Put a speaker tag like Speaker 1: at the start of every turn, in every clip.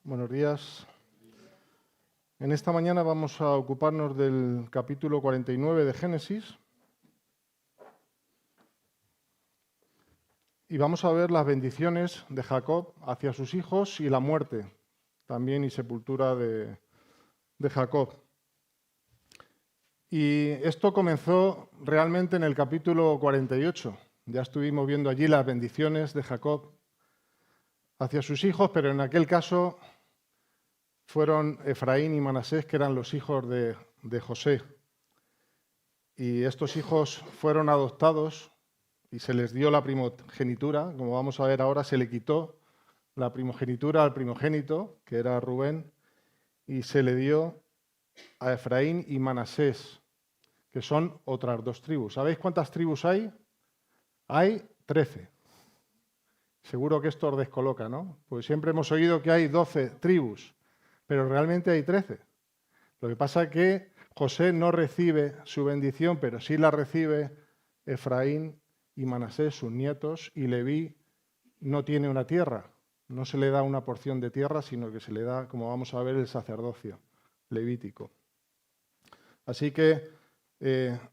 Speaker 1: Buenos días. En esta mañana vamos a ocuparnos del capítulo 49 de Génesis y vamos a ver las bendiciones de Jacob hacia sus hijos y la muerte también y sepultura de Jacob. Y esto comenzó realmente en el capítulo 48. Ya estuvimos viendo allí las bendiciones de Jacob hacia sus hijos, pero en aquel caso fueron Efraín y Manasés, que eran los hijos de José. Y estos hijos fueron adoptados y se les dio la primogenitura. Como vamos a ver ahora, se le quitó la primogenitura al primogénito, que era Rubén, y se le dio a Efraín y Manasés, que son otras dos tribus. ¿Sabéis cuántas tribus hay? Hay 13. Seguro que esto os descoloca, ¿no? Pues siempre hemos oído que hay 12 tribus, pero realmente hay 13. Lo que pasa es que José no recibe su bendición, pero sí la recibe Efraín y Manasés, sus nietos, y Leví no tiene una tierra. No se le da una porción de tierra, sino que se le da, como vamos a ver, el sacerdocio levítico. Así que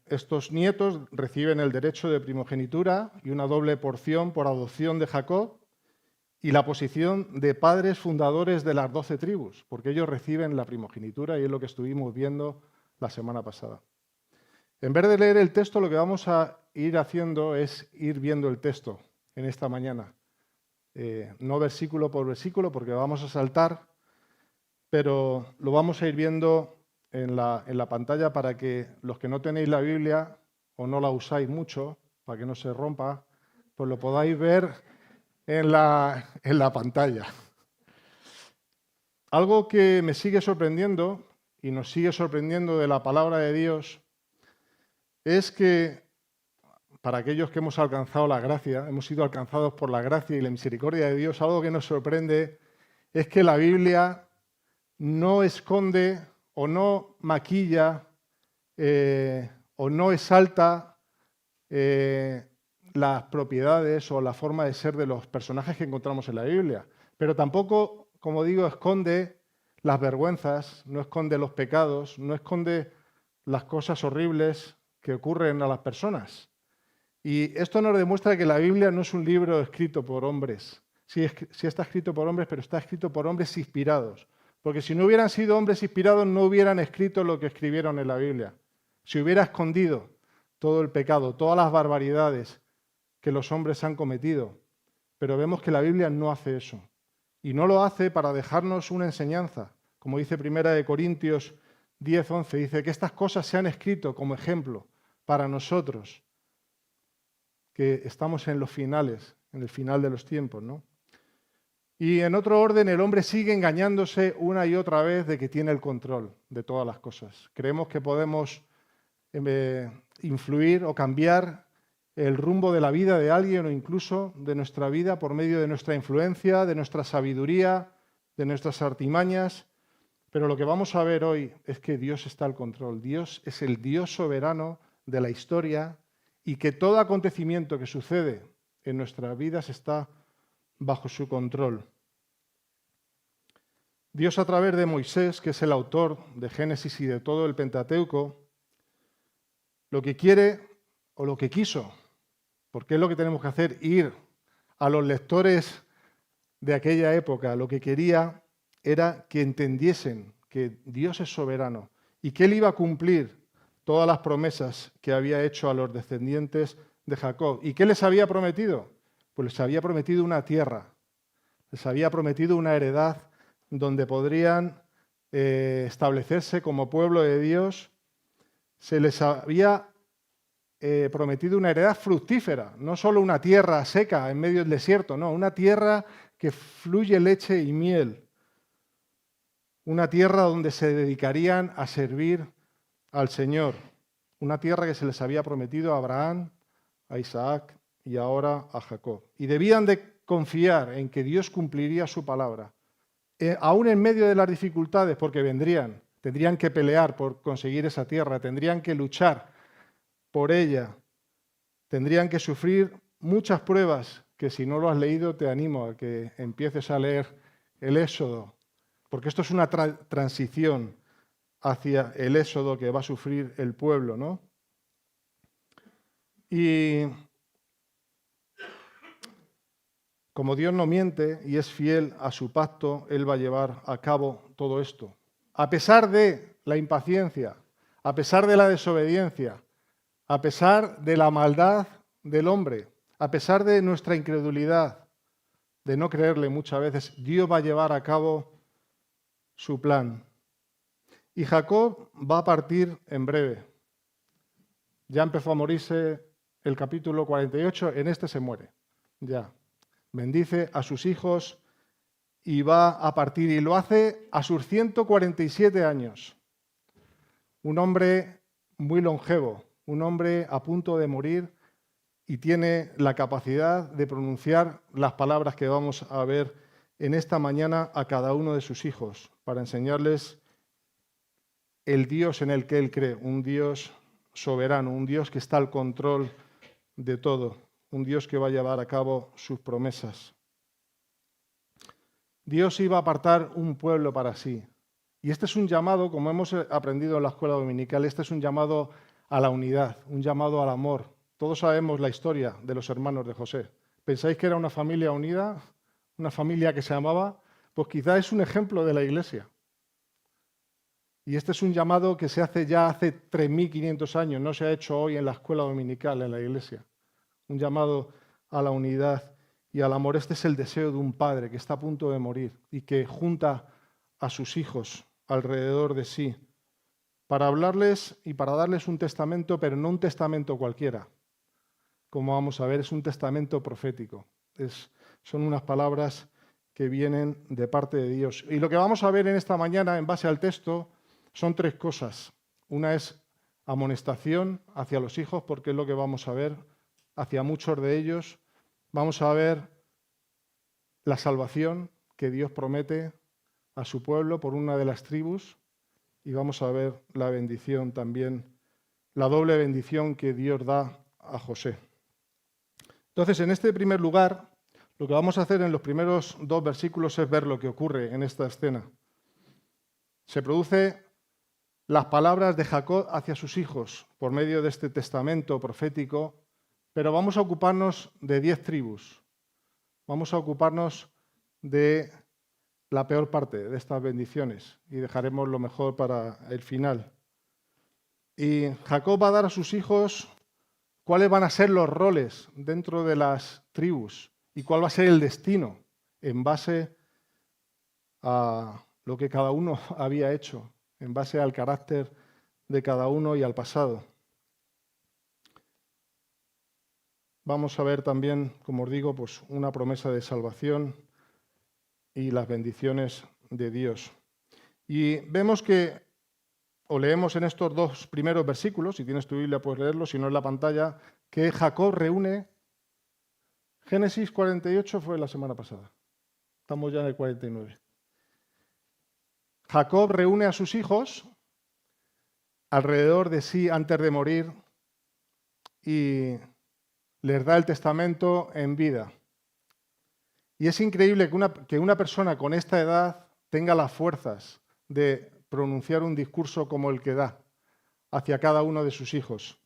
Speaker 1: estos nietos reciben el derecho de primogenitura y una doble porción por adopción de Jacob y la posición de padres fundadores de las 12 tribus, porque ellos reciben la primogenitura y es lo que estuvimos viendo la semana pasada. En vez de leer el texto, lo que vamos a ir haciendo es ir viendo el texto en esta mañana. No versículo por versículo, porque vamos a saltar, pero lo vamos a ir viendo en la pantalla para que los que no tenéis la Biblia o no la usáis mucho, para que no se rompa, pues lo podáis ver en la pantalla. Algo que me sigue sorprendiendo y nos sigue sorprendiendo de la palabra de Dios es que para aquellos que hemos alcanzado la gracia, hemos sido alcanzados por la gracia y la misericordia de Dios, algo que nos sorprende es que la Biblia no esconde o no maquilla o no exalta las propiedades o la forma de ser de los personajes que encontramos en la Biblia, pero tampoco, como digo, esconde las vergüenzas, no esconde los pecados, no esconde las cosas horribles que ocurren a las personas. Y esto nos demuestra que la Biblia no es un libro escrito por hombres. Sí está escrito por hombres, pero está escrito por hombres inspirados. Porque si no hubieran sido hombres inspirados, no hubieran escrito lo que escribieron en la Biblia. Se hubiera escondido todo el pecado, todas las barbaridades que los hombres han cometido. Pero vemos que la Biblia no hace eso. Y no lo hace para dejarnos una enseñanza. Como dice 1 Corintios 10:11, dice que estas cosas se han escrito como ejemplo para nosotros, que estamos en los finales, en el final de los tiempos, ¿no? Y en otro orden, el hombre sigue engañándose una y otra vez de que tiene el control de todas las cosas. Creemos que podemos influir o cambiar el rumbo de la vida de alguien o incluso de nuestra vida por medio de nuestra influencia, de nuestra sabiduría, de nuestras artimañas. Pero lo que vamos a ver hoy es que Dios está al control. Dios es el Dios soberano de la historia y que todo acontecimiento que sucede en nuestras vidas está bajo su control. Dios, a través de Moisés, que es el autor de Génesis y de todo el Pentateuco, lo que quiere o lo que quiso, porque es lo que tenemos que hacer, ir a los lectores de aquella época, lo que quería era que entendiesen que Dios es soberano y que Él iba a cumplir todas las promesas que había hecho a los descendientes de Jacob. ¿Y qué les había prometido? Pues les había prometido una tierra, les había prometido una heredad donde podrían establecerse como pueblo de Dios. Se les había prometido una heredad fructífera, no solo una tierra seca en medio del desierto, no, una tierra que fluye leche y miel, una tierra donde se dedicarían a servir al Señor, una tierra que se les había prometido a Abraham, a Isaac y ahora a Jacob. Y debían de confiar en que Dios cumpliría su palabra, aún en medio de las dificultades, porque vendrían, tendrían que pelear por conseguir esa tierra, tendrían que luchar por ella, tendrían que sufrir muchas pruebas que si no lo has leído te animo a que empieces a leer el Éxodo porque esto es una transición hacia el éxodo que va a sufrir el pueblo, ¿no? Y como Dios no miente y es fiel a su pacto, Él va a llevar a cabo todo esto. A pesar de la impaciencia, a pesar de la desobediencia, a pesar de la maldad del hombre, a pesar de nuestra incredulidad, de no creerle muchas veces, Dios va a llevar a cabo su plan. Y Jacob va a partir en breve. Ya empezó a morirse el capítulo 48, en este se muere. Ya. Bendice a sus hijos y va a partir, y lo hace a sus 147 años. Un hombre muy longevo, un hombre a punto de morir y tiene la capacidad de pronunciar las palabras que vamos a ver en esta mañana a cada uno de sus hijos, para enseñarles el Dios en el que él cree, un Dios soberano, un Dios que está al control de todo, un Dios que va a llevar a cabo sus promesas. Dios iba a apartar un pueblo para sí. Y este es un llamado, como hemos aprendido en la escuela dominical, este es un llamado a la unidad, un llamado al amor. Todos sabemos la historia de los hermanos de José. ¿Pensáis que era una familia unida? ¿Una familia que se amaba? Pues quizá es un ejemplo de la Iglesia. Y este es un llamado que se hace ya hace 3.500 años, no se ha hecho hoy en la escuela dominical, en la Iglesia. Un llamado a la unidad y al amor. Este es el deseo de un padre que está a punto de morir y que junta a sus hijos alrededor de sí para hablarles y para darles un testamento, pero no un testamento cualquiera. Como vamos a ver, es un testamento profético. Son unas palabras que vienen de parte de Dios. Y lo que vamos a ver en esta mañana, en base al texto, son tres cosas. Una es amonestación hacia los hijos, porque es lo que vamos a ver, hacia muchos de ellos. Vamos a ver la salvación que Dios promete a su pueblo por una de las tribus, y vamos a ver la bendición también, la doble bendición que Dios da a José. Entonces, en este primer lugar, lo que vamos a hacer en los primeros 2 versículos es ver lo que ocurre en esta escena. Se produce las palabras de Jacob hacia sus hijos por medio de este testamento profético, pero vamos a ocuparnos de 10 tribus. Vamos a ocuparnos de la peor parte de estas bendiciones y dejaremos lo mejor para el final. Y Jacob va a dar a sus hijos cuáles van a ser los roles dentro de las tribus y cuál va a ser el destino en base a lo que cada uno había hecho, en base al carácter de cada uno y al pasado. Vamos a ver también, como os digo, pues una promesa de salvación y las bendiciones de Dios. Y vemos que, o leemos en estos 2 primeros versículos, si tienes tu Biblia puedes leerlo, si no en la pantalla, que Jacob reúne. Génesis 48 fue la semana pasada. Estamos ya en el 49. Jacob reúne a sus hijos alrededor de sí antes de morir y les da el testamento en vida. Y es increíble que una persona con esta edad tenga las fuerzas de pronunciar un discurso como el que da hacia cada uno de sus hijos.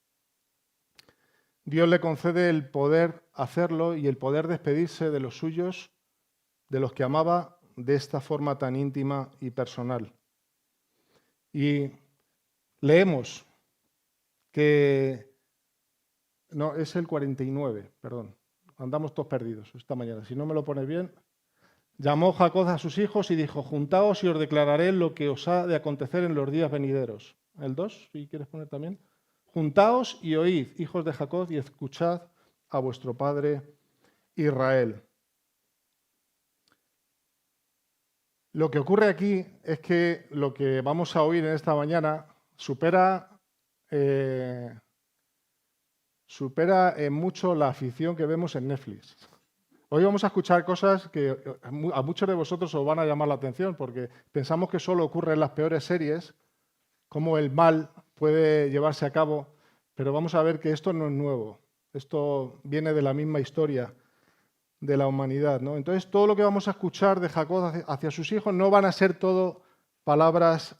Speaker 1: Dios le concede el poder hacerlo y el poder despedirse de los suyos, de los que amaba, de esta forma tan íntima y personal. Y leemos que... No, es el 49, perdón. Andamos todos perdidos esta mañana. Si no me lo pones bien. Llamó Jacob a sus hijos y dijo: juntaos y os declararé lo que os ha de acontecer en los días venideros. El 2, si quieres poner también. Juntaos y oíd, hijos de Jacob, y escuchad a vuestro padre Israel. Lo que ocurre aquí es que lo que vamos a oír en esta mañana supera en mucho la afición que vemos en Netflix. Hoy vamos a escuchar cosas que a muchos de vosotros os van a llamar la atención, porque pensamos que solo ocurre en las peores series, cómo el mal puede llevarse a cabo, pero vamos a ver que esto no es nuevo. Esto viene de la misma historia de la humanidad, ¿no? Entonces, todo lo que vamos a escuchar de Jacob hacia sus hijos no van a ser todo palabras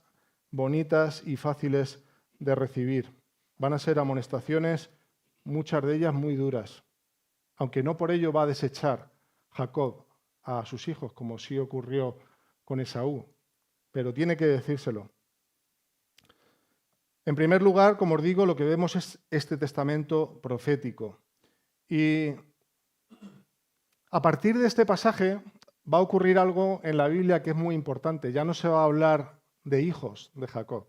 Speaker 1: bonitas y fáciles de recibir. Van a ser amonestaciones, muchas de ellas muy duras, aunque no por ello va a desechar Jacob a sus hijos, como sí ocurrió con Esaú, pero tiene que decírselo. En primer lugar, como os digo, lo que vemos es este testamento profético. Y a partir de este pasaje va a ocurrir algo en la Biblia que es muy importante. Ya no se va a hablar de hijos de Jacob,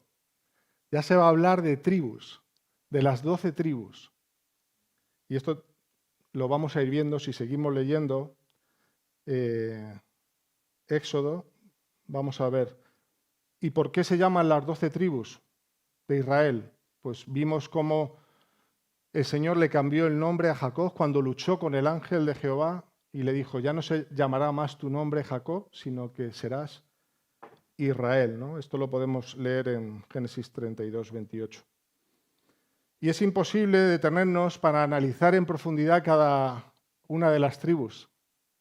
Speaker 1: ya se va a hablar de tribus, de las 12 tribus. Y esto lo vamos a ir viendo si seguimos leyendo Éxodo. Vamos a ver. ¿Y por qué se llaman las 12 tribus de Israel? Pues vimos cómo el Señor le cambió el nombre a Jacob cuando luchó con el ángel de Jehová y le dijo, ya no se llamará más tu nombre Jacob, sino que serás Israel, ¿no? Esto lo podemos leer en Génesis 32, 28. Y es imposible detenernos para analizar en profundidad cada una de las tribus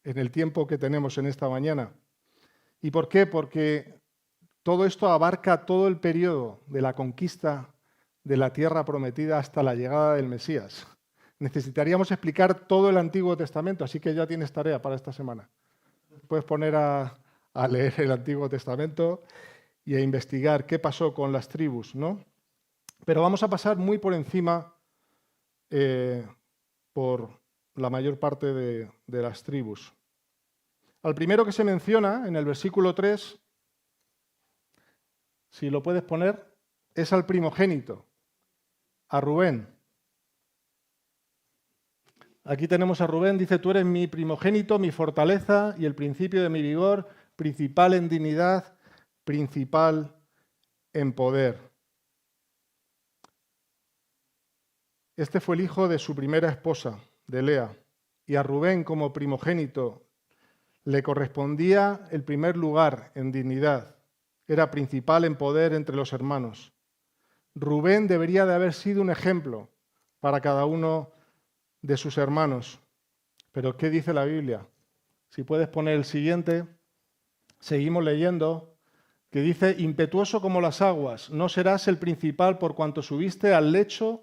Speaker 1: en el tiempo que tenemos en esta mañana. ¿Y por qué? Porque todo esto abarca todo el periodo de la conquista de la tierra prometida hasta la llegada del Mesías. Necesitaríamos explicar todo el Antiguo Testamento, así que ya tienes tarea para esta semana. Puedes poner a leer el Antiguo Testamento y a investigar qué pasó con las tribus, ¿no? Pero vamos a pasar muy por encima por la mayor parte de las tribus. Al primero que se menciona, en el versículo 3, si lo puedes poner, es al primogénito, a Rubén. Aquí tenemos a Rubén, dice, tú eres mi primogénito, mi fortaleza y el principio de mi vigor, principal en dignidad, principal en poder. Este fue el hijo de su primera esposa, de Lea, y a Rubén como primogénito le correspondía el primer lugar en dignidad. Era principal en poder entre los hermanos. Rubén debería de haber sido un ejemplo para cada uno de sus hermanos. Pero ¿qué dice la Biblia? Si puedes poner el siguiente, seguimos leyendo, que dice, impetuoso como las aguas, no serás el principal por cuanto subiste al lecho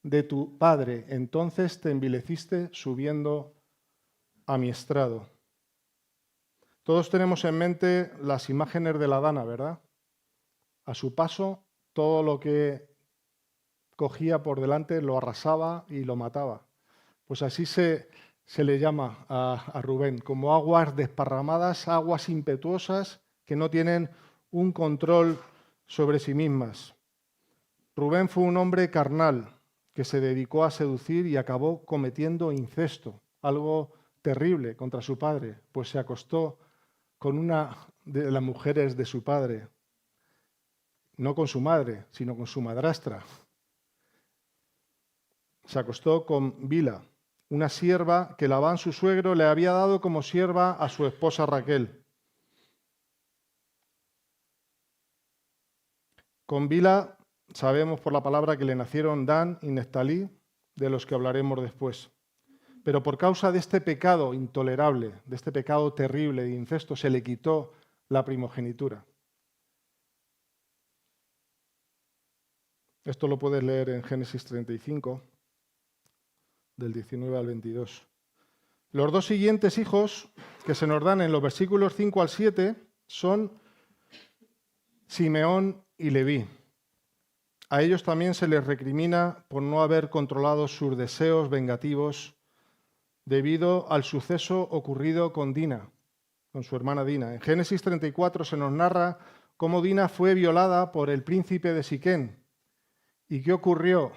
Speaker 1: de tu padre, entonces te envileciste subiendo a mi estrado. Todos tenemos en mente las imágenes de la Dana, ¿verdad? A su paso, todo lo que cogía por delante lo arrasaba y lo mataba. Pues así se le llama a Rubén, como aguas desparramadas, aguas impetuosas que no tienen un control sobre sí mismas. Rubén fue un hombre carnal que se dedicó a seducir y acabó cometiendo incesto, algo terrible contra su padre, pues se acostó con una de las mujeres de su padre, no con su madre, sino con su madrastra. Se acostó con Bila, una sierva que Labán, su suegro, le había dado como sierva a su esposa Raquel. Con Bila sabemos por la palabra que le nacieron Dan y Neftalí, de los que hablaremos después. Pero por causa de este pecado intolerable, de este pecado terrible de incesto, se le quitó la primogenitura. Esto lo puedes leer en Génesis 35, del 19 al 22. Los dos siguientes hijos que se nos dan en los versículos 5 al 7 son Simeón y Leví. A ellos también se les recrimina por no haber controlado sus deseos vengativos debido al suceso ocurrido con Dina, con su hermana Dina. En Génesis 34 se nos narra cómo Dina fue violada por el príncipe de Siquén. ¿Y qué ocurrió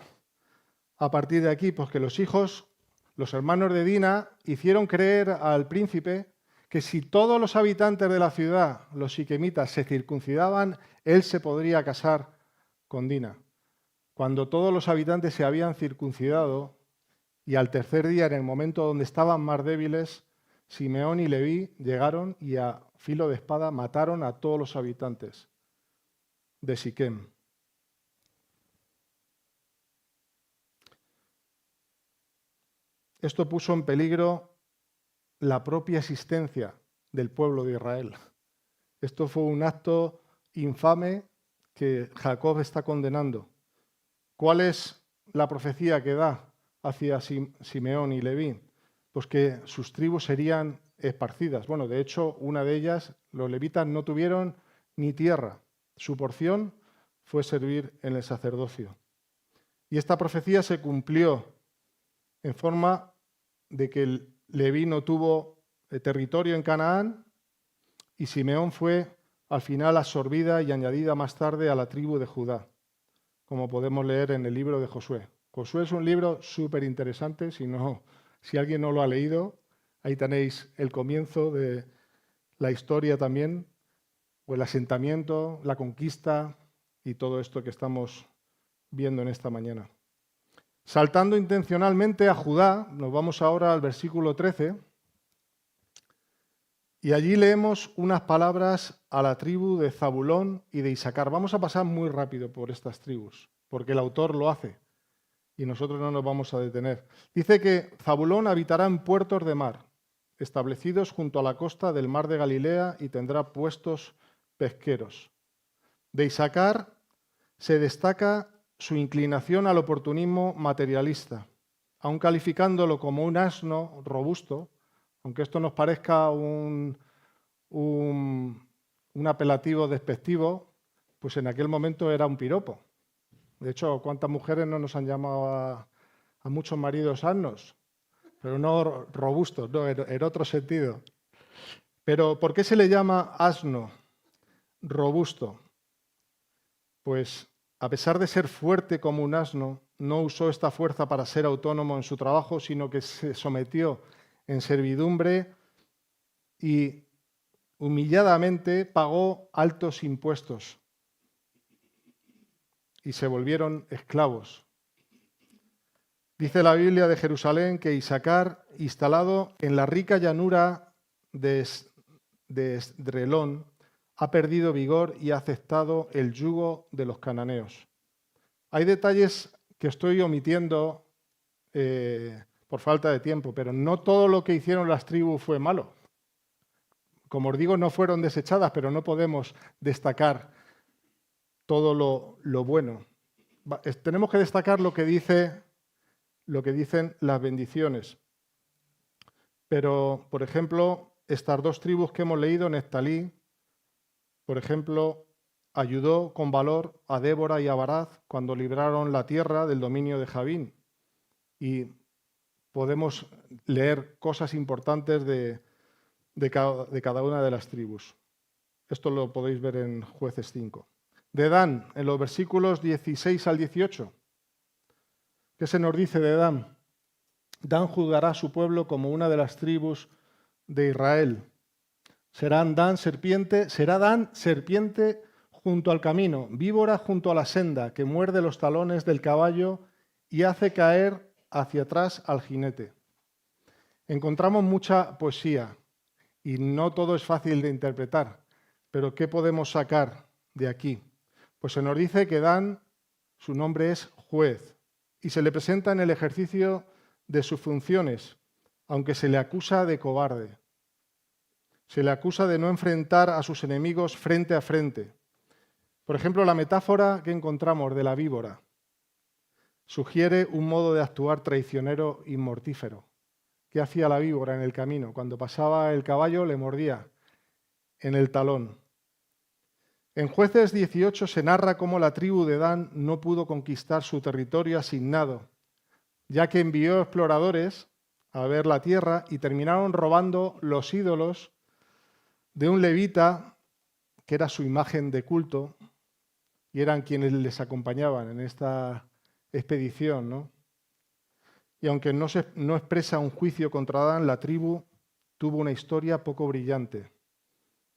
Speaker 1: a partir de aquí? Pues que los hermanos de Dina, hicieron creer al príncipe que si todos los habitantes de la ciudad, los siquemitas, se circuncidaban, él se podría casar con Dina. Cuando todos los habitantes se habían circuncidado y al tercer día, en el momento donde estaban más débiles, Simeón y Leví llegaron y a filo de espada mataron a todos los habitantes de Siquem. Esto puso en peligro la propia existencia del pueblo de Israel. Esto fue un acto infame que Jacob está condenando. ¿Cuál es la profecía que da hacia Simeón y Leví? Pues que sus tribus serían esparcidas. Bueno, de hecho, una de ellas, los levitas no tuvieron ni tierra. Su porción fue servir en el sacerdocio. Y esta profecía se cumplió en forma de que Leví no tuvo territorio en Canaán y Simeón fue al final absorbida y añadida más tarde a la tribu de Judá, como podemos leer en el libro de Josué. Josué es un libro súper interesante, si alguien no lo ha leído, ahí tenéis el comienzo de la historia también, o el asentamiento, la conquista y todo esto que estamos viendo en esta mañana. Saltando intencionalmente a Judá, nos vamos ahora al versículo 13, y allí leemos unas palabras a la tribu de Zabulón y de Isaacar. Vamos a pasar muy rápido por estas tribus, porque el autor lo hace y nosotros no nos vamos a detener. Dice que Zabulón habitará en puertos de mar, establecidos junto a la costa del mar de Galilea, y tendrá puestos pesqueros. De Isaacar se destaca su inclinación al oportunismo materialista, aun calificándolo como un asno robusto, aunque esto nos parezca un apelativo despectivo, pues en aquel momento era un piropo. De hecho, ¿cuántas mujeres no nos han llamado a muchos maridos asnos? Pero no robustos, no, en otro sentido. Pero ¿por qué se le llama asno robusto? Pues a pesar de ser fuerte como un asno, no usó esta fuerza para ser autónomo en su trabajo, sino que se sometió en servidumbre y humilladamente pagó altos impuestos y se volvieron esclavos. Dice la Biblia de Jerusalén que Isaacar, instalado en la rica llanura de Esdrelón, ha perdido vigor y ha aceptado el yugo de los cananeos. Hay detalles que estoy omitiendo por falta de tiempo, pero no todo lo que hicieron las tribus fue malo. Como os digo, no fueron desechadas, pero no podemos destacar todo lo bueno. Tenemos que destacar lo que dicen las bendiciones. Pero, por ejemplo, estas dos tribus que hemos leído, Neftalí, por ejemplo, ayudó con valor a Débora y a Baraz cuando libraron la tierra del dominio de Javín. Y podemos leer cosas importantes de cada una de las tribus. Esto lo podéis ver en Jueces 5. De Dan, en los versículos 16 al 18. ¿Qué se nos dice de Dan? Dan juzgará a su pueblo como una de las tribus de Israel. Será Dan serpiente junto al camino, víbora junto a la senda, que muerde los talones del caballo y hace caer hacia atrás al jinete. Encontramos mucha poesía y no todo es fácil de interpretar, pero ¿qué podemos sacar de aquí? Pues se nos dice que Dan, su nombre es juez, y se le presenta en el ejercicio de sus funciones, aunque se le acusa de cobarde. Se le acusa de no enfrentar a sus enemigos frente a frente. Por ejemplo, la metáfora que encontramos de la víbora sugiere un modo de actuar traicionero y mortífero. ¿Qué hacía la víbora en el camino? Cuando pasaba el caballo le mordía en el talón. En Jueces 18 se narra cómo la tribu de Dan no pudo conquistar su territorio asignado, ya que envió exploradores a ver la tierra y terminaron robando los ídolos de un levita que era su imagen de culto y eran quienes les acompañaban en esta expedición, ¿no? Y aunque no expresa un juicio contra Dan, la tribu tuvo una historia poco brillante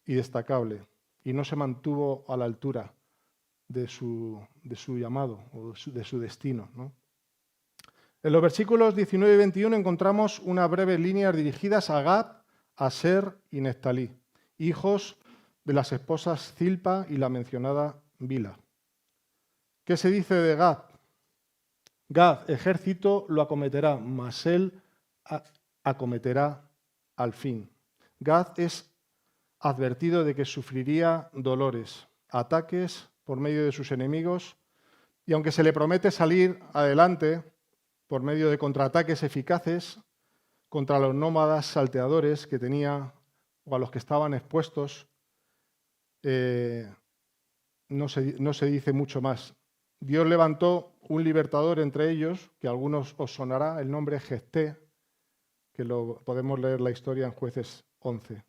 Speaker 1: y destacable y no se mantuvo a la altura de su llamado o de su destino, ¿no? En los versículos 19 y 21 encontramos unas breves líneas dirigidas a Gad, Aser y Neftalí, hijos de las esposas Zilpa y la mencionada Bila. ¿Qué se dice de Gad? Gad, ejército lo acometerá, mas él acometerá al fin. Gad es advertido de que sufriría dolores, ataques por medio de sus enemigos, y aunque se le promete salir adelante por medio de contraataques eficaces contra los nómadas salteadores que tenía o a los que estaban expuestos, no se dice mucho más. Dios levantó un libertador entre ellos, que a algunos os sonará, el nombre Jefté, que podemos leer la historia en Jueces 11.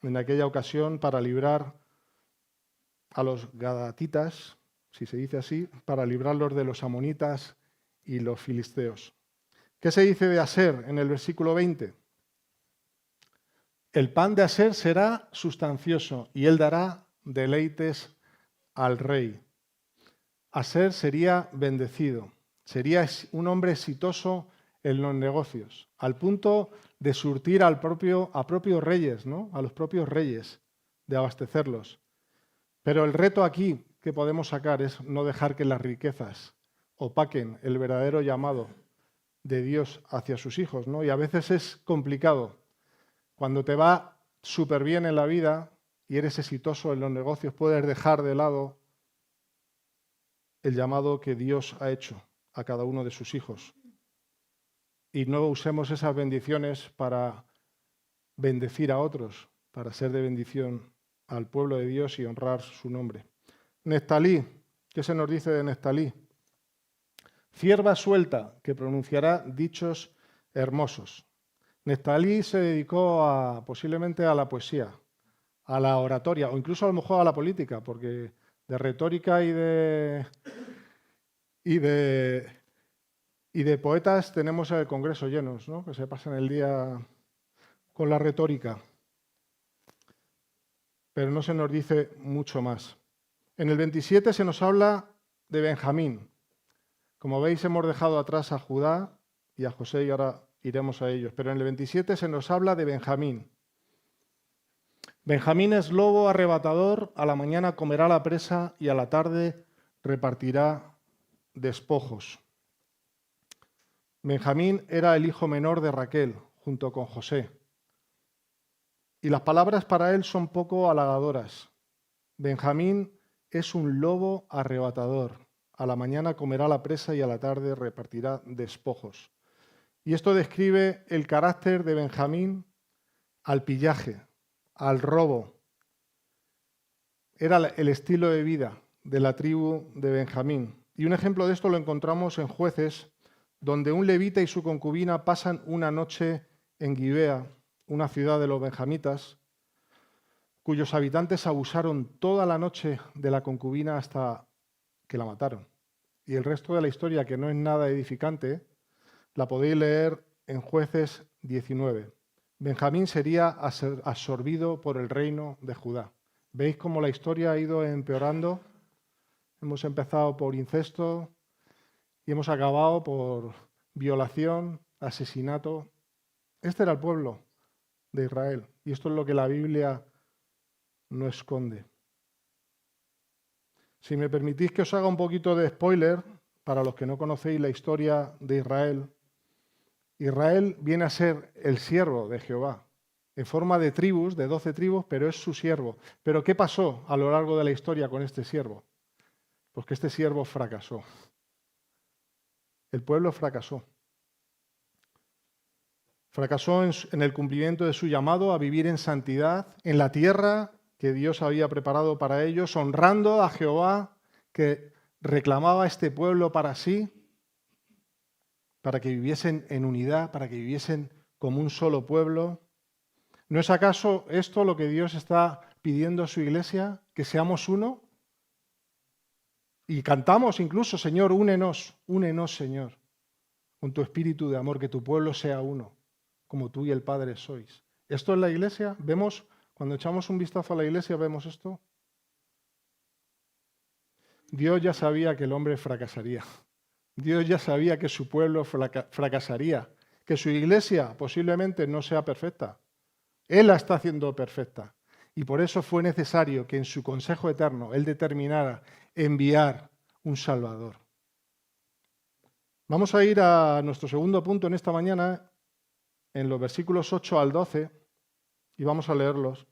Speaker 1: En aquella ocasión, para librar a los gadatitas, si se dice así, para librarlos de los amonitas y los filisteos. ¿Qué se dice de Aser en el versículo 20? El pan de Aser será sustancioso y él dará deleites al rey. Aser sería bendecido, sería un hombre exitoso en los negocios, al punto de surtir a propios reyes, ¿no? A los propios reyes, de abastecerlos. Pero el reto aquí que podemos sacar es no dejar que las riquezas opaquen el verdadero llamado de Dios hacia sus hijos, ¿no? Y a veces es complicado. Cuando te va súper bien en la vida y eres exitoso en los negocios, puedes dejar de lado el llamado que Dios ha hecho a cada uno de sus hijos. Y no usemos esas bendiciones para bendecir a otros, para ser de bendición al pueblo de Dios y honrar su nombre. Neftalí, ¿qué se nos dice de Neftalí? Cierva suelta que pronunciará dichos hermosos. Neftalí se dedicó posiblemente a la poesía, a la oratoria o incluso a lo mejor a la política, porque de retórica y de poetas tenemos el Congreso llenos, ¿no? Que se pasan el día con la retórica. Pero no se nos dice mucho más. En el 27 se nos habla de Benjamín. Como veis, hemos dejado atrás a Judá y a José y ahora iremos a ellos. Pero en el 27 se nos habla de Benjamín. Benjamín es lobo arrebatador, a la mañana comerá la presa y a la tarde repartirá despojos. Benjamín era el hijo menor de Raquel, junto con José. Y las palabras para él son poco halagadoras. Benjamín es un lobo arrebatador. A la mañana comerá la presa y a la tarde repartirá despojos. Y esto describe el carácter de Benjamín al pillaje, al robo. Era el estilo de vida de la tribu de Benjamín. Y un ejemplo de esto lo encontramos en Jueces, donde un levita y su concubina pasan una noche en Gibea, una ciudad de los benjamitas, cuyos habitantes abusaron toda la noche de la concubina hasta que la mataron. Y el resto de la historia, que no es nada edificante, la podéis leer en Jueces 19. Benjamín sería absorbido por el reino de Judá. ¿Veis cómo la historia ha ido empeorando? Hemos empezado por incesto y hemos acabado por violación, asesinato. Este era el pueblo de Israel y esto es lo que la Biblia no esconde. Si me permitís que os haga un poquito de spoiler, para los que no conocéis la historia de Israel, Israel viene a ser el siervo de Jehová, en forma de tribus, de 12 tribus, pero es su siervo. ¿Pero qué pasó a lo largo de la historia con este siervo? Pues que este siervo fracasó. El pueblo fracasó. Fracasó en el cumplimiento de su llamado a vivir en santidad, en la tierra que Dios había preparado para ellos, honrando a Jehová, que reclamaba a este pueblo para sí, para que viviesen en unidad, para que viviesen como un solo pueblo. ¿No es acaso esto lo que Dios está pidiendo a su iglesia? ¿Que seamos uno? Y cantamos incluso, Señor, únenos, Señor, con tu espíritu de amor, que tu pueblo sea uno, como tú y el Padre sois. ¿Esto es la iglesia? ¿Vemos, cuando echamos un vistazo a la iglesia, vemos esto? Dios ya sabía que el hombre fracasaría. Dios ya sabía que su pueblo fracasaría, que su iglesia posiblemente no sea perfecta. Él la está haciendo perfecta. Y por eso fue necesario que en su consejo eterno Él determinara enviar un Salvador. Vamos a ir a nuestro segundo punto en esta mañana en los versículos 8 al 12, y vamos a leerlos.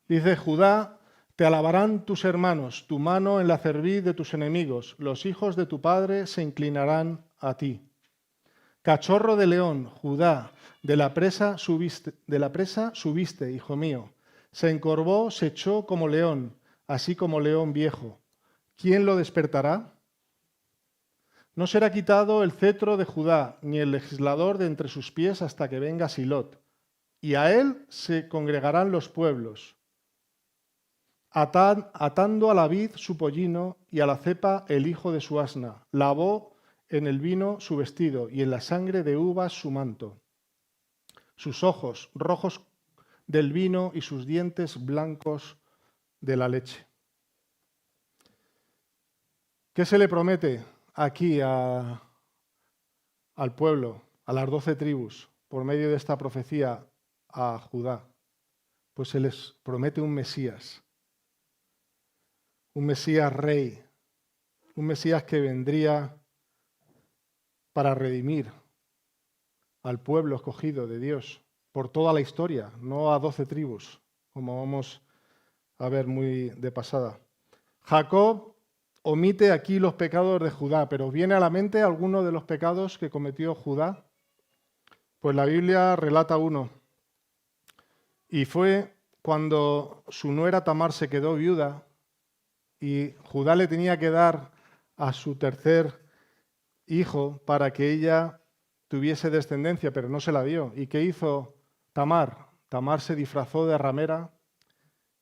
Speaker 1: Dice: Judá, te alabarán tus hermanos, tu mano en la cerviz de tus enemigos, los hijos de tu padre se inclinarán a ti. Cachorro de león, Judá, de la presa subiste, hijo mío. Se encorvó, se echó como león, así como león viejo. ¿Quién lo despertará? No será quitado el cetro de Judá, ni el legislador de entre sus pies hasta que venga Silot. Y a él se congregarán los pueblos, atando a la vid su pollino y a la cepa el hijo de su asna. Lavó en el vino su vestido y en la sangre de uvas su manto. Sus ojos rojos del vino y sus dientes blancos de la leche. ¿Qué se le promete aquí al pueblo, a las 12 tribus, por medio de esta profecía a Judá? Pues se les promete un Mesías rey, un Mesías que vendría para redimir al pueblo escogido de Dios por toda la historia, no a 12 tribus, como vamos a ver muy de pasada. Jacob omite aquí los pecados de Judá, pero ¿viene a la mente alguno de los pecados que cometió Judá? Pues la Biblia relata uno. Y fue cuando su nuera Tamar se quedó viuda y Judá le tenía que dar a su tercer hijo para que ella tuviese descendencia, pero no se la dio. ¿Y qué hizo Tamar? Tamar se disfrazó de ramera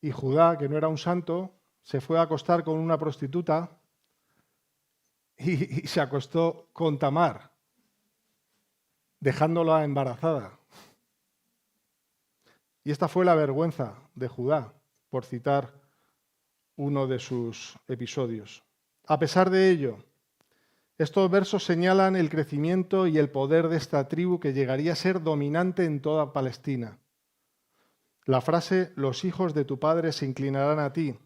Speaker 1: y Judá, que no era un santo, se fue a acostar con una prostituta y se acostó con Tamar, dejándola embarazada. Y esta fue la vergüenza de Judá, por citar uno de sus episodios. A pesar de ello, estos versos señalan el crecimiento y el poder de esta tribu que llegaría a ser dominante en toda Palestina. La frase, los hijos de tu padre se inclinarán a ti.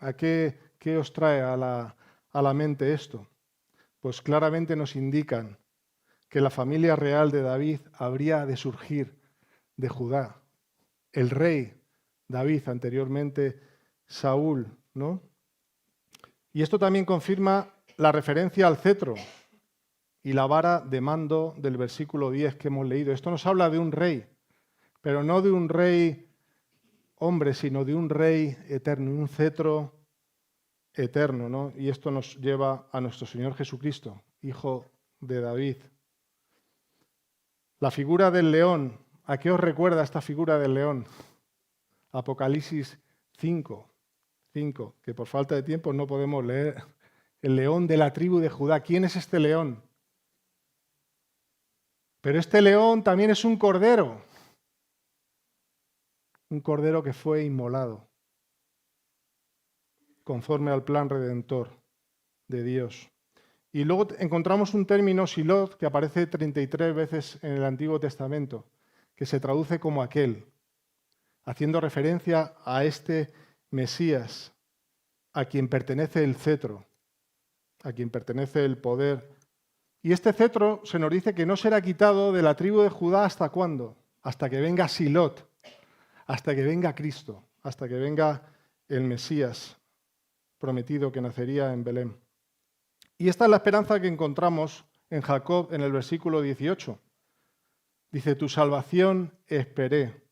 Speaker 1: ¿A qué os trae a la mente esto? Pues claramente nos indican que la familia real de David habría de surgir de Judá. El rey David, anteriormente Saúl, ¿no? Y esto también confirma la referencia al cetro y la vara de mando del versículo 10 que hemos leído. Esto nos habla de un rey, pero no de un rey hombre, sino de un rey eterno, un cetro eterno, ¿no? Y esto nos lleva a nuestro Señor Jesucristo, Hijo de David. La figura del león, ¿a qué os recuerda esta figura del león? Apocalipsis 5, que por falta de tiempo no podemos leer. El león de la tribu de Judá. ¿Quién es este león? Pero este león también es un cordero que fue inmolado conforme al plan redentor de Dios. Y luego encontramos un término, Silot, que aparece 33 veces en el Antiguo Testamento, que se traduce como aquel, haciendo referencia a este Mesías, a quien pertenece el cetro, a quien pertenece el poder. Y este cetro se nos dice que no será quitado de la tribu de Judá ¿hasta cuándo? Hasta que venga Silot, hasta que venga Cristo, hasta que venga el Mesías prometido que nacería en Belén. Y esta es la esperanza que encontramos en Jacob en el versículo 18. Dice, tu salvación esperé.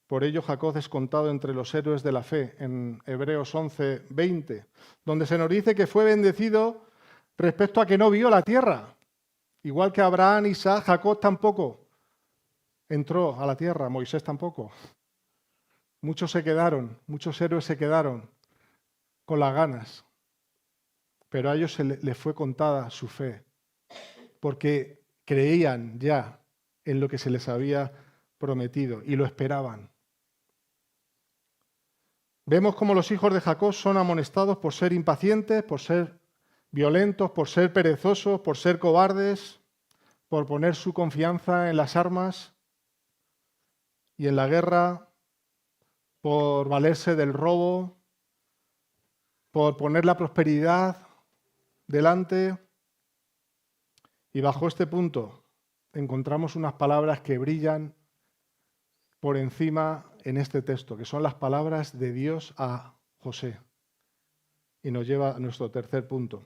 Speaker 1: Por ello Jacob es contado entre los héroes de la fe, en Hebreos 11, 20, donde se nos dice que fue bendecido respecto a que no vio la tierra. Igual que Abraham, Isaac, Jacob tampoco entró a la tierra, Moisés tampoco. Muchos héroes se quedaron con las ganas, pero a ellos les fue contada su fe, porque creían ya en lo que se les había prometido y lo esperaban. Vemos cómo los hijos de Jacob son amonestados por ser impacientes, por ser violentos, por ser perezosos, por ser cobardes, por poner su confianza en las armas y en la guerra, por valerse del robo, por poner la prosperidad delante. Y bajo este punto encontramos unas palabras que brillan por encima en este texto, que son las palabras de Dios a José. Y nos lleva a nuestro tercer punto.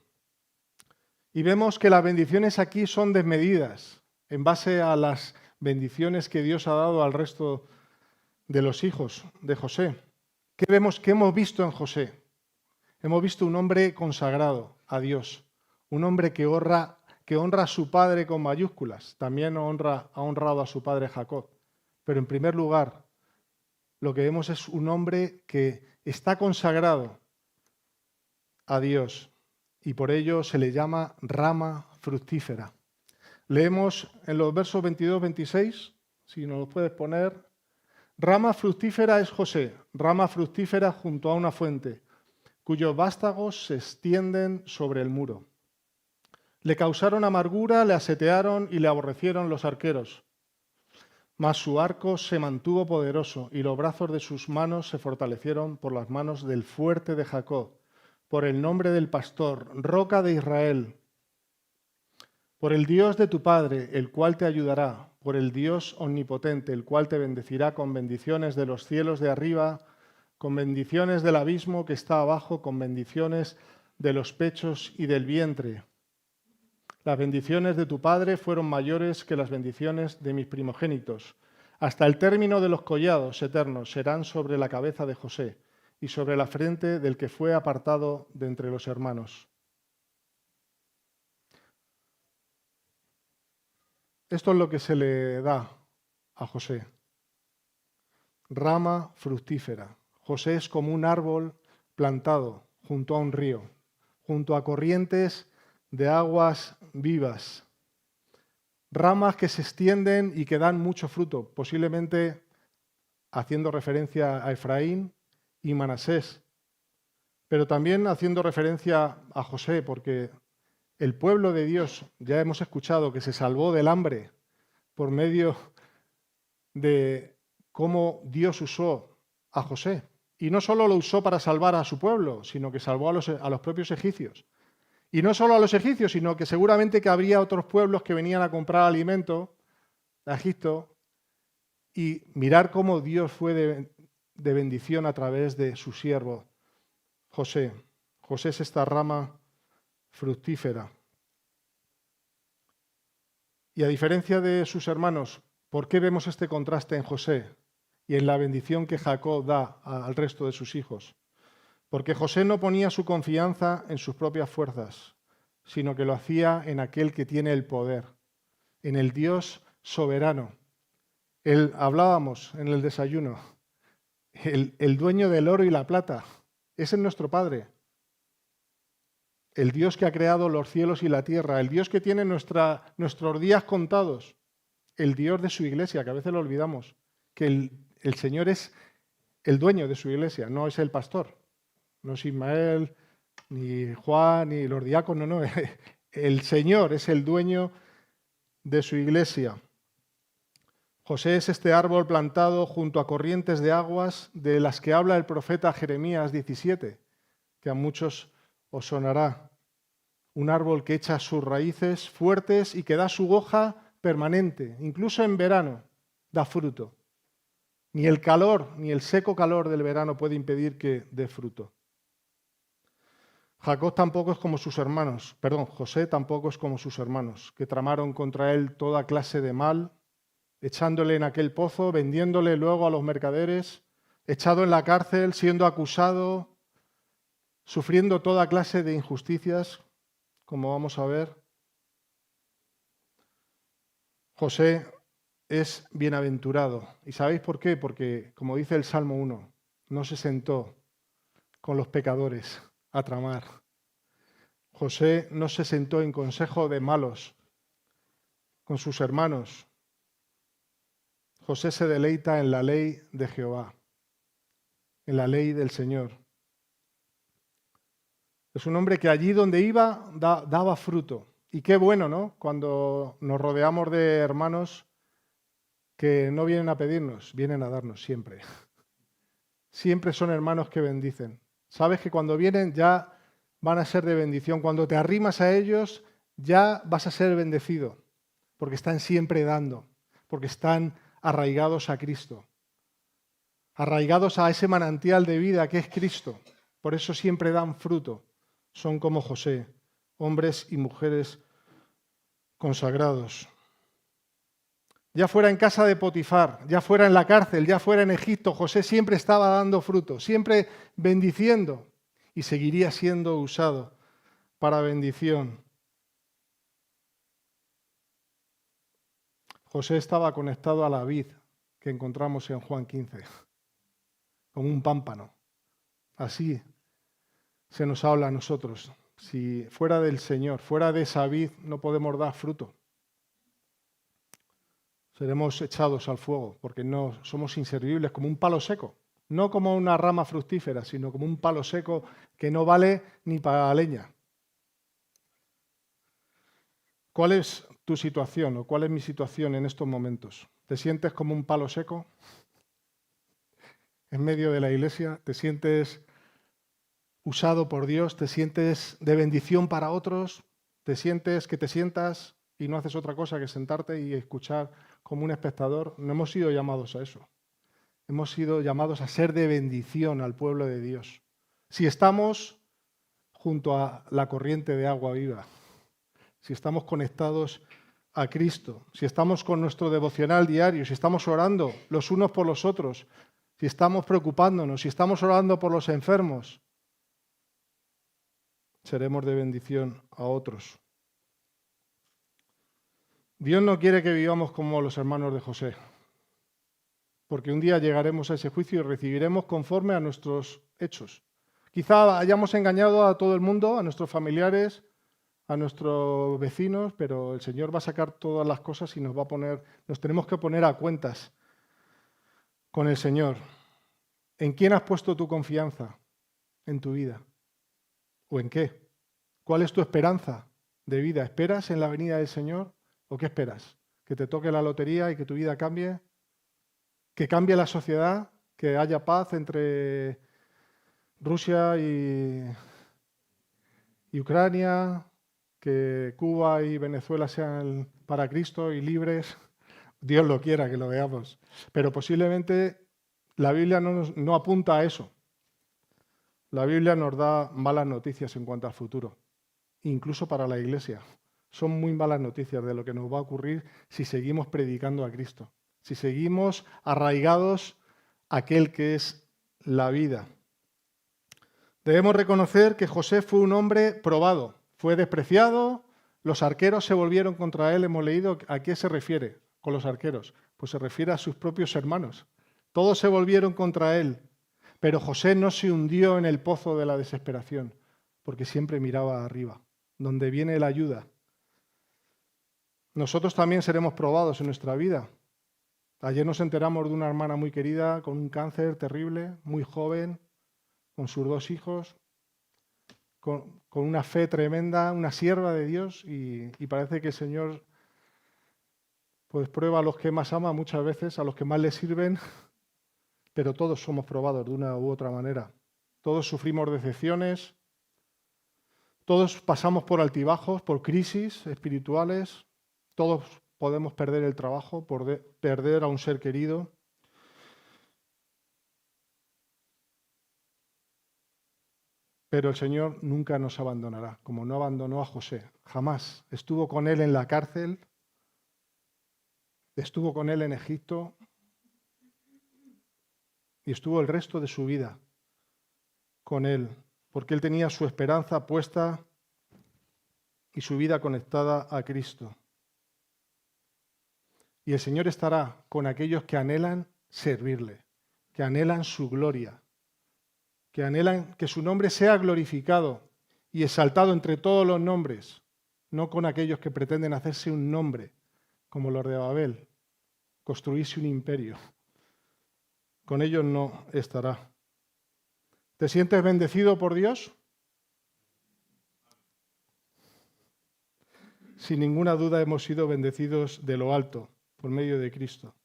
Speaker 1: Y vemos que las bendiciones aquí son desmedidas en base a las bendiciones que Dios ha dado al resto de los hijos de José. ¿Qué hemos visto en José? Hemos visto un hombre consagrado a Dios, un hombre que honra a su padre con mayúsculas. También ha honrado a su padre Jacob. Pero en primer lugar, lo que vemos es un hombre que está consagrado a Dios y por ello se le llama rama fructífera. Leemos en los versos 22-26, si nos lo puedes poner. Rama fructífera es José, rama fructífera junto a una fuente, cuyos vástagos se extienden sobre el muro. Le causaron amargura, le asetearon y le aborrecieron los arqueros. Mas su arco se mantuvo poderoso y los brazos de sus manos se fortalecieron por las manos del fuerte de Jacob, por el nombre del pastor, roca de Israel, por el Dios de tu padre, el cual te ayudará, por el Dios omnipotente, el cual te bendecirá con bendiciones de los cielos de arriba, con bendiciones del abismo que está abajo, con bendiciones de los pechos y del vientre. Las bendiciones de tu padre fueron mayores que las bendiciones de mis primogénitos. Hasta el término de los collados eternos serán sobre la cabeza de José y sobre la frente del que fue apartado de entre los hermanos. Esto es lo que se le da a José. Rama fructífera. José es como un árbol plantado junto a un río, junto a corrientes de aguas vivas. Ramas que se extienden y que dan mucho fruto, posiblemente haciendo referencia a Efraín y Manasés, pero también haciendo referencia a José, porque el pueblo de Dios, ya hemos escuchado que se salvó del hambre por medio de cómo Dios usó a José. Y no solo lo usó para salvar a su pueblo, sino que salvó a los propios egipcios. Y no solo a los egipcios, sino que seguramente que habría otros pueblos que venían a comprar alimento a Egipto y mirar cómo Dios fue de bendición a través de su siervo José. José es esta rama fructífera. Y a diferencia de sus hermanos, ¿por qué vemos este contraste en José y en la bendición que Jacob da al resto de sus hijos? Porque José no ponía su confianza en sus propias fuerzas, sino que lo hacía en aquel que tiene el poder, en el Dios soberano. Hablábamos en el desayuno, el dueño del oro y la plata, ese es nuestro Padre. El Dios que ha creado los cielos y la tierra, el Dios que tiene nuestros días contados, el Dios de su iglesia, que a veces lo olvidamos, que el Señor es el dueño de su iglesia, no es el pastor. No es Ismael, ni Juan, ni los diáconos, no. El Señor es el dueño de su iglesia. José es este árbol plantado junto a corrientes de aguas de las que habla el profeta Jeremías 17, que a muchos os sonará. Un árbol que echa sus raíces fuertes y que da su hoja permanente, incluso en verano, da fruto. Ni el calor, ni el seco calor del verano puede impedir que dé fruto. Jacob tampoco es como sus hermanos, José tampoco es como sus hermanos, que tramaron contra él toda clase de mal, echándole en aquel pozo, vendiéndole luego a los mercaderes, echado en la cárcel, siendo acusado, sufriendo toda clase de injusticias, como vamos a ver. José es bienaventurado. ¿Y sabéis por qué? Porque, como dice el Salmo 1, no se sentó con los pecadores a tramar. José no se sentó en consejo de malos con sus hermanos. José se deleita en la ley de Jehová, en la ley del Señor. Es un hombre que allí donde iba daba fruto. Y qué bueno, ¿no? Cuando nos rodeamos de hermanos que no vienen a pedirnos, vienen a darnos siempre. Siempre son hermanos que bendicen. Sabes que cuando vienen ya van a ser de bendición. Cuando te arrimas a ellos ya vas a ser bendecido. porque están siempre dando, porque están arraigados a Cristo, arraigados a ese manantial de vida que es Cristo. Por eso siempre dan fruto. Son como José, hombres y mujeres consagrados. Ya fuera en casa de Potifar, ya fuera en la cárcel, ya fuera en Egipto, José siempre estaba dando fruto, siempre bendiciendo y seguiría siendo usado para bendición. José estaba conectado a la vid que encontramos en Juan 15, como un pámpano. Así se nos habla a nosotros. Si fuera del Señor, fuera de esa vid, no podemos dar fruto. Seremos echados al fuego, porque no somos inservibles, como un palo seco. No como una rama fructífera, sino como un palo seco que no vale ni para leña. ¿Cuál es tu situación o cuál es mi situación en estos momentos? ¿Te sientes como un palo seco en medio de la iglesia? ¿Te sientes usado por Dios? ¿Te sientes de bendición para otros? ¿Te sientes que te sientas y no haces otra cosa que sentarte y escuchar como un espectador? No hemos sido llamados a eso. Hemos sido llamados a ser de bendición al pueblo de Dios. Si estamos junto a la corriente de agua viva, si estamos conectados a Cristo, si estamos con nuestro devocional diario, si estamos orando los unos por los otros, si estamos preocupándonos, si estamos orando por los enfermos, seremos de bendición a otros. Dios no quiere que vivamos como los hermanos de José, porque un día llegaremos a ese juicio y recibiremos conforme a nuestros hechos. Quizá hayamos engañado a todo el mundo, a nuestros familiares, a nuestros vecinos, pero el Señor va a sacar todas las cosas y nos tenemos que poner a cuentas con el Señor. ¿En quién has puesto tu confianza en tu vida? ¿O en qué? ¿Cuál es tu esperanza de vida? ¿Esperas en la venida del Señor o qué esperas? ¿Que te toque la lotería y que tu vida cambie? ¿Que cambie la sociedad? ¿Que haya paz entre Rusia y Ucrania? ¿Que Cuba y Venezuela sean para Cristo y libres? Dios lo quiera que lo veamos. Pero posiblemente la Biblia no apunta a eso. La Biblia nos da malas noticias en cuanto al futuro, incluso para la Iglesia. Son muy malas noticias de lo que nos va a ocurrir si seguimos predicando a Cristo, si seguimos arraigados a aquel que es la vida. Debemos reconocer que José fue un hombre probado, fue despreciado, los arqueros se volvieron contra él, hemos leído. ¿A qué se refiere con los arqueros? Pues se refiere a sus propios hermanos. Todos se volvieron contra él, pero José no se hundió en el pozo de la desesperación, porque siempre miraba arriba, donde viene la ayuda. Nosotros también seremos probados en nuestra vida. Ayer nos enteramos de una hermana muy querida con un cáncer terrible, muy joven, con sus 2 hijos, con una fe tremenda, una sierva de Dios, y parece que el Señor pues prueba a los que más ama muchas veces, a los que más le sirven, pero todos somos probados de una u otra manera. Todos sufrimos decepciones, todos pasamos por altibajos, por crisis espirituales, todos podemos perder el trabajo, perder a un ser querido. Pero el Señor nunca nos abandonará, como no abandonó a José, jamás. Estuvo con él en la cárcel, estuvo con él en Egipto y estuvo el resto de su vida con él, porque él tenía su esperanza puesta y su vida conectada a Cristo. Y el Señor estará con aquellos que anhelan servirle, que anhelan su gloria, que anhelan que su nombre sea glorificado y exaltado entre todos los nombres, no con aquellos que pretenden hacerse un nombre, como los de Babel, construirse un imperio. Con ellos no estará. ¿Te sientes bendecido por Dios? Sin ninguna duda hemos sido bendecidos de lo alto, por medio de Cristo.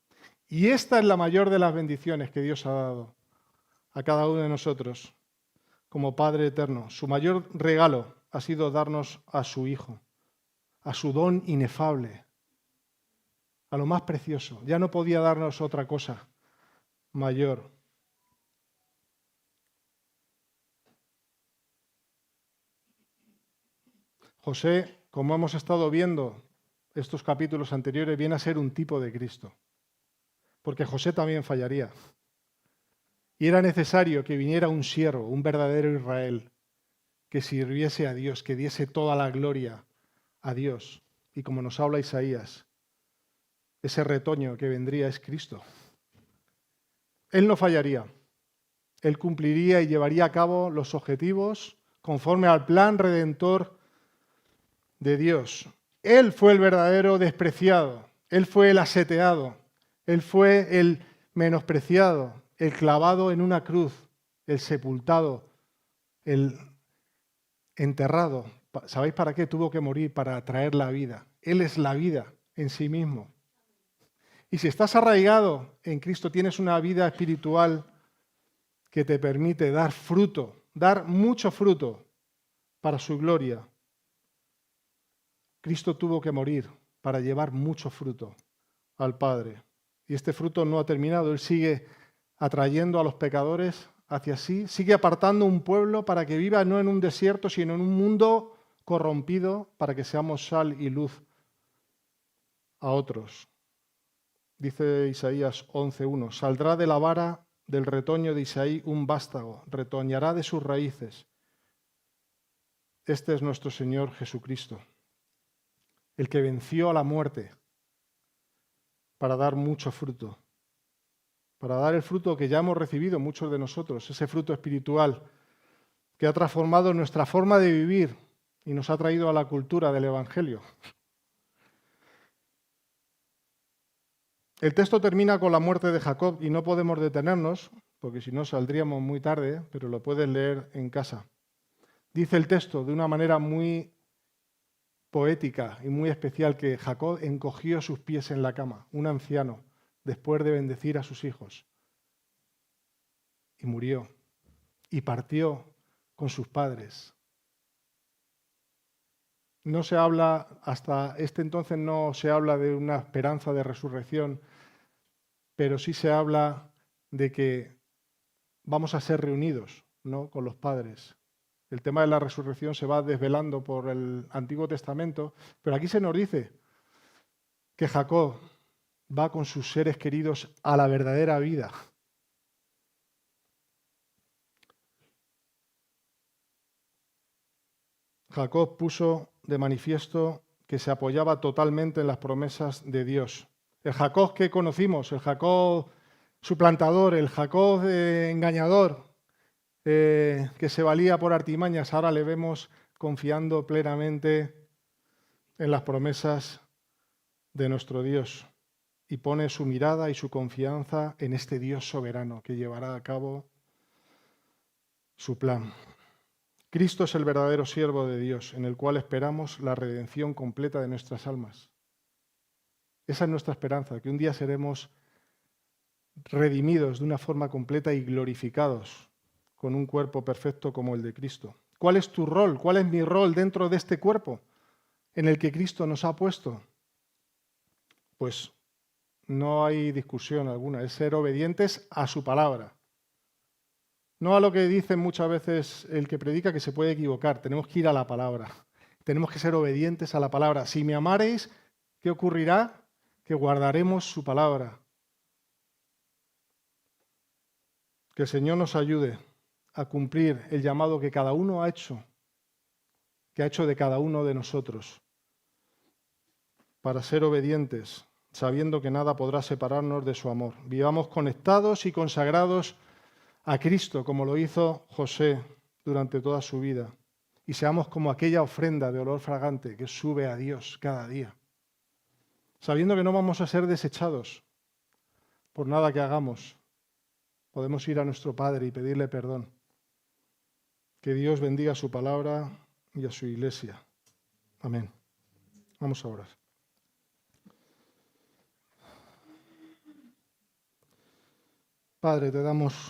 Speaker 1: Y esta es la mayor de las bendiciones que Dios ha dado a cada uno de nosotros como Padre eterno. Su mayor regalo ha sido darnos a su Hijo, a su don inefable, a lo más precioso. Ya no podía darnos otra cosa mayor. José, como hemos estado viendo estos capítulos anteriores, viene a ser un tipo de Cristo, porque José también fallaría. Y era necesario que viniera un siervo, un verdadero Israel, que sirviese a Dios, que diese toda la gloria a Dios. Y como nos habla Isaías, ese retoño que vendría es Cristo. Él no fallaría. Él cumpliría y llevaría a cabo los objetivos conforme al plan redentor de Dios. Él fue el verdadero despreciado. Él fue el aseteado. Él fue el menospreciado, el clavado en una cruz, el sepultado, el enterrado. ¿Sabéis para qué tuvo que morir? Para traer la vida. Él es la vida en sí mismo. Y si estás arraigado en Cristo, tienes una vida espiritual que te permite dar fruto, dar mucho fruto para su gloria. Cristo tuvo que morir para llevar mucho fruto al Padre. Y este fruto no ha terminado. Él sigue atrayendo a los pecadores hacia sí, sigue apartando un pueblo para que viva no en un desierto, sino en un mundo corrompido, para que seamos sal y luz a otros. Dice Isaías 11:1, saldrá de la vara del retoño de Isaí un vástago, retoñará de sus raíces. Este es nuestro Señor Jesucristo, el que venció a la muerte para dar mucho fruto, para dar el fruto que ya hemos recibido muchos de nosotros, ese fruto espiritual que ha transformado nuestra forma de vivir y nos ha traído a la cultura del Evangelio. El texto termina con la muerte de Jacob y no podemos detenernos, porque si no saldríamos muy tarde, pero lo puedes leer en casa. Dice el texto de una manera muy poética y muy especial que Jacob encogió sus pies en la cama, un anciano, después de bendecir a sus hijos, y murió, y partió con sus padres. No se habla, hasta este entonces no se habla de una esperanza de resurrección, pero sí se habla de que vamos a ser reunidos, ¿no?, con los padres. El tema de la resurrección se va desvelando por el Antiguo Testamento, pero aquí se nos dice que Jacob va con sus seres queridos a la verdadera vida. Jacob puso de manifiesto que se apoyaba totalmente en las promesas de Dios. El Jacob que conocimos, el Jacob suplantador, el Jacob engañador, que se valía por artimañas, ahora le vemos confiando plenamente en las promesas de nuestro Dios y pone su mirada y su confianza en este Dios soberano que llevará a cabo su plan. Cristo es el verdadero siervo de Dios, en el cual esperamos la redención completa de nuestras almas. Esa es nuestra esperanza, que un día seremos redimidos de una forma completa y glorificados con un cuerpo perfecto como el de Cristo. ¿Cuál es tu rol? ¿Cuál es mi rol dentro de este cuerpo en el que Cristo nos ha puesto? Pues no hay discusión alguna, es ser obedientes a su palabra. No a lo que dice muchas veces el que predica, que se puede equivocar. Tenemos que ir a la palabra. Tenemos que ser obedientes a la palabra. Si me amareis, ¿qué ocurrirá? Que guardaremos su palabra. Que el Señor nos ayude a cumplir el llamado que cada uno ha hecho, que ha hecho de cada uno de nosotros, para ser obedientes, sabiendo que nada podrá separarnos de su amor. Vivamos conectados y consagrados a Cristo, como lo hizo José durante toda su vida, y seamos como aquella ofrenda de olor fragante que sube a Dios cada día, sabiendo que no vamos a ser desechados por nada que hagamos. Podemos ir a nuestro Padre y pedirle perdón. Que Dios bendiga su palabra y a su iglesia. Amén. Vamos a orar. Padre, te damos